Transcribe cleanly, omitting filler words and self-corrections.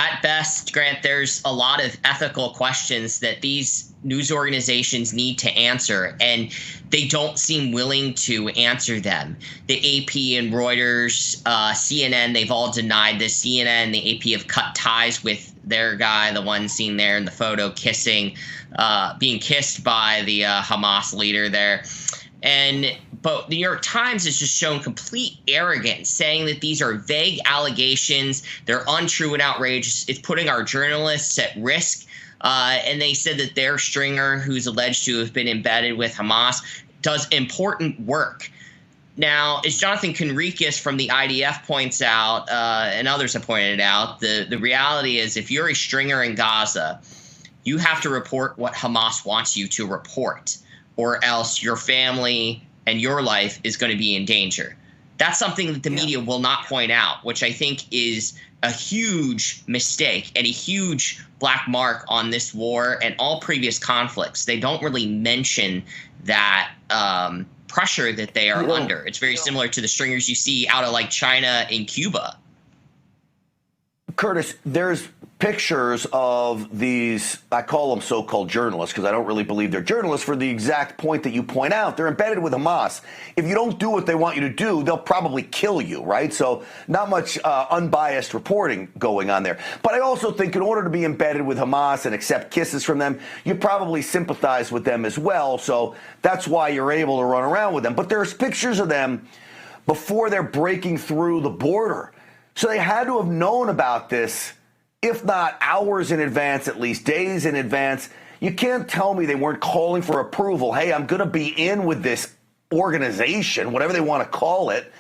At best, Grant, there's a lot of ethical questions that these news organizations need to answer, and they don't seem willing to answer them. The AP and Reuters, CNN, they've all denied this. CNN, the AP have cut ties with their guy, the one seen there in the photo being kissed by the Hamas leader there. But the New York Times has just shown complete arrogance, saying that these are vague allegations, they're untrue and outrageous. It's putting our journalists at risk. And they said that their stringer, who's alleged to have been embedded with Hamas, does important work. Now, as Jonathan Conricus from the IDF points out, and others have pointed out, the reality is if you're a stringer in Gaza, you have to report what Hamas wants you to report, or else your family and your life is going to be in danger. That's something that the media will not point out, which I think is a huge mistake and a huge black mark on this war and all previous conflicts. They don't really mention that pressure that they are under. It's very similar to the stringers you see out of like China and Cuba. Curtis, there's pictures of these, I call them so-called journalists because I don't really believe they're journalists for the exact point that you point out. They're embedded with Hamas. If you don't do what they want you to do, they'll probably kill you, right? So not much unbiased reporting going on there. But I also think in order to be embedded with Hamas and accept kisses from them, you probably sympathize with them as well. So that's why you're able to run around with them. But there's pictures of them before they're breaking through the border. So they had to have known about this, if not hours in advance, at least days in advance. You can't tell me they weren't calling for approval. Hey, I'm going to be in with this organization, whatever they want to call it.